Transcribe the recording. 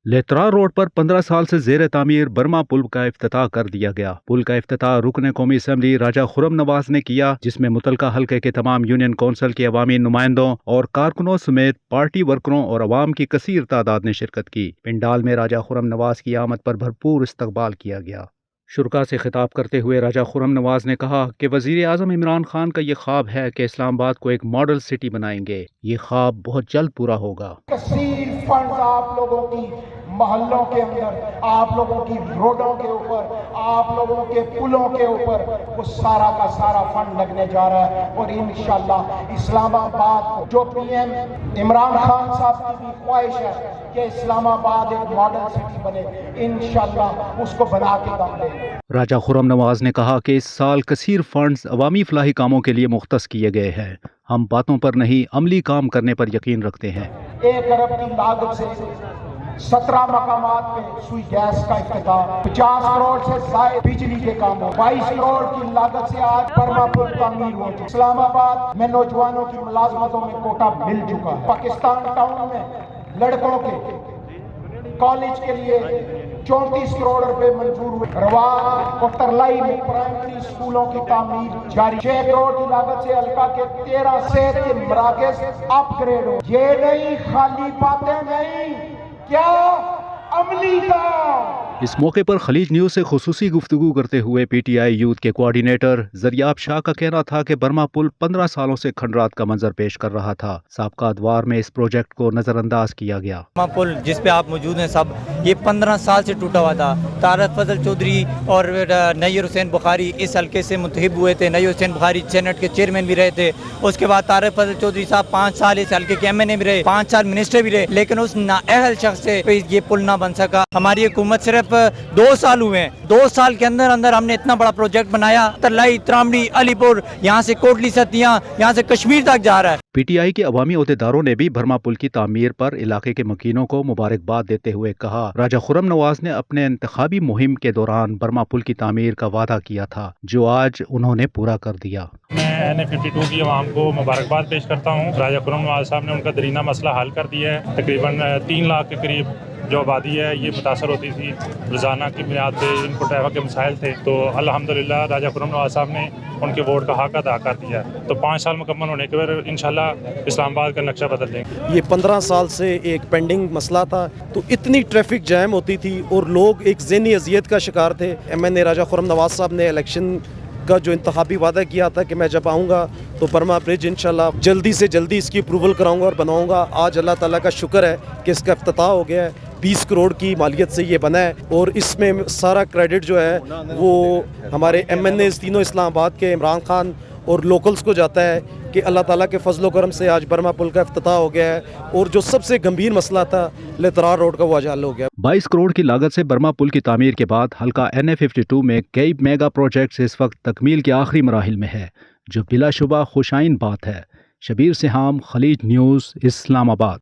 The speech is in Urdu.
لیترا روڈ پر 15 سال سے زیر تعمیر برما پل کا افتتاح کر دیا گیا۔ پل کا افتتاح رکن قومی اسمبلی راجہ خرم نواز نے کیا، جس میں متعلقہ حلقے کے تمام یونین کونسل کے عوامی نمائندوں اور کارکنوں سمیت پارٹی ورکروں اور عوام کی کثیر تعداد نے شرکت کی۔ پنڈال میں راجہ خرم نواز کی آمد پر بھرپور استقبال کیا گیا۔ شرکاء سے خطاب کرتے ہوئے راجہ خرم نواز نے کہا کہ وزیر اعظم عمران خان کا یہ خواب ہے کہ اسلام آباد کو ایک ماڈل سٹی بنائیں گے۔ یہ خواب بہت جلد پورا ہوگا۔ کثیر فنڈز آپ لوگوں کی محلوں کے اندر، آپ لوگوں کی روڈوں کے اوپر، آپ لوگوں کے پلوں کے اوپر وہ سارا کا سارا فنڈ لگنے جا رہا ہے، اور انشاءاللہ اسلام آباد کو جو پی ایم عمران خان صاحب کی بھی خواہش ہے کہ اسلام آباد ایک ماڈل سٹی بنے، انشاءاللہ اس کو بنا کے دم دیں گے۔ راجہ خرم نواز نے کہا کہ اس سال کثیر فنڈز عوامی فلاحی کاموں کے لیے مختص کیے گئے ہیں۔ ہم باتوں پر نہیں، عملی کام کرنے پر یقین رکھتے ہیں۔ 1 ارب کی لاگت سے 17 مقامات پہ سوئی گیس کا افتتاح، 50 کروڑ سے زائد بجلی کے کاموں، 22 کروڑ کی لاگت سے آج برما پل تعمیر ہو چکا۔ اسلام آباد میں نوجوانوں کی ملازمتوں میں کوٹا مل چکا ہے۔ پاکستان ٹاؤن میں لڑکوں کے کالج کے لیے 34 کروڑ روپے منظور ہوئے۔ رواد اور ترلائی میں پرائمری اسکولوں کی تعمیر جاری، 6 کروڑ کی لاگت سے حلقہ کے 13 صحت کے مراکز اپ گریڈ ہو۔ یہ نہیں خالی باتیں نہیں، کیا عملی کام۔ اس موقع پر خلیج نیوز سے خصوصی گفتگو کرتے ہوئے پی ٹی آئی یوتھ کے کوارڈینیٹر زریاب شاہ کا کہنا تھا کہ برما پل 15 سالوں سے کھنڈرات کا منظر پیش کر رہا تھا۔ سابقہ ادوار میں اس پروجیکٹ کو نظر انداز کیا گیا۔ برما پل جس پہ آپ موجود ہیں سب، یہ 15 سال سے ٹوٹا ہوا تھا۔ طارق فضل چودھری اور نیّر حسین بخاری اس حلقے سے منتخب ہوئے تھے۔ نیّر حسین بخاری سینٹ کے چیئرمین بھی رہے تھے۔ اس کے بعد طارق فضل چودھری صاحب 5 سال اس حلقے کے ایم این اے بھی رہے، 5 سال منسٹر بھی رہے، لیکن اس نااہل شخص سے یہ پل نہ بن سکا۔ ہماری حکومت صرف 2 سال ہوئے ہیں، 2 سال کے اندر ہم نے اتنا بڑا پروجیکٹ بنایا۔ ترلائی، ترامڑی، علی پور، یہاں سے کوٹلی ستیاں، یہاں سے کشمیر تک جا رہا ہے۔ پی ٹی آئی کے عوامی عہدیداروں نے بھی برما پل کی تعمیر پر علاقے کے مکینوں کو مبارکباد دیتے ہوئے کہا، راجہ خرم نواز نے اپنے انتخابی مہم کے دوران برما پل کی تعمیر کا وعدہ کیا تھا، جو آج انہوں نے پورا کر دیا۔ میں NA52 کی عوام کو مبارکباد پیش کرتا ہوں۔ راجہ خرم نواز صاحب نے ان کا درینہ مسئلہ حل کر دیا ہے۔ تقریباً 3 لاکھ کے قریب جو آبادی ہے یہ متاثر ہوتی تھی، روزانہ کی بنیاد پہ ان کو ٹریفک کے مسائل تھے، تو الحمدللہ راجہ خرم نواز صاحب نے ان کے ووٹ کا حق ادا کر دیا ہے۔ تو 5 سال مکمل ہونے کے بعد انشاءاللہ اسلام آباد کا نقشہ بدل دیں گے۔ یہ 15 سال سے ایک پینڈنگ مسئلہ تھا، تو اتنی ٹریفک جیم ہوتی تھی اور لوگ ایک ذہنی اذیت کا شکار تھے۔ MNA راجہ خرم نواز صاحب نے الیکشن کا جو انتخابی وعدہ کیا تھا کہ میں جب آؤں گا تو برما برج انشاءاللہ جلدی سے جلدی اس کی اپروول کراؤں گا اور بناؤں گا۔ آج اللہ تعالیٰ کا شکر ہے کہ اس کا افتتاح ہو گیا ہے۔ 20 کروڑ کی مالیت سے یہ بنا ہے، اور اس میں سارا کریڈٹ جو ہے وہ ہمارے MNAs تینوں اسلام آباد کے، عمران خان اور لوکلز کو جاتا ہے کہ اللہ تعالیٰ کے فضل و کرم سے آج برما پل کا افتتاح ہو گیا ہے، اور جو سب سے گمبھیر مسئلہ تھا لیترا روڈ کا وہ آج حل ہو گیا۔ 22 کروڑ کی لاگت سے برما پل کی تعمیر کے بعد حلقہ NA52 میں کئی میگا پروجیکٹس اس وقت تکمیل کے آخری مراحل میں ہے، جو بلا شبہ خوشائن بات ہے۔ شبیر سہام، خلیج نیوز، اسلام آباد۔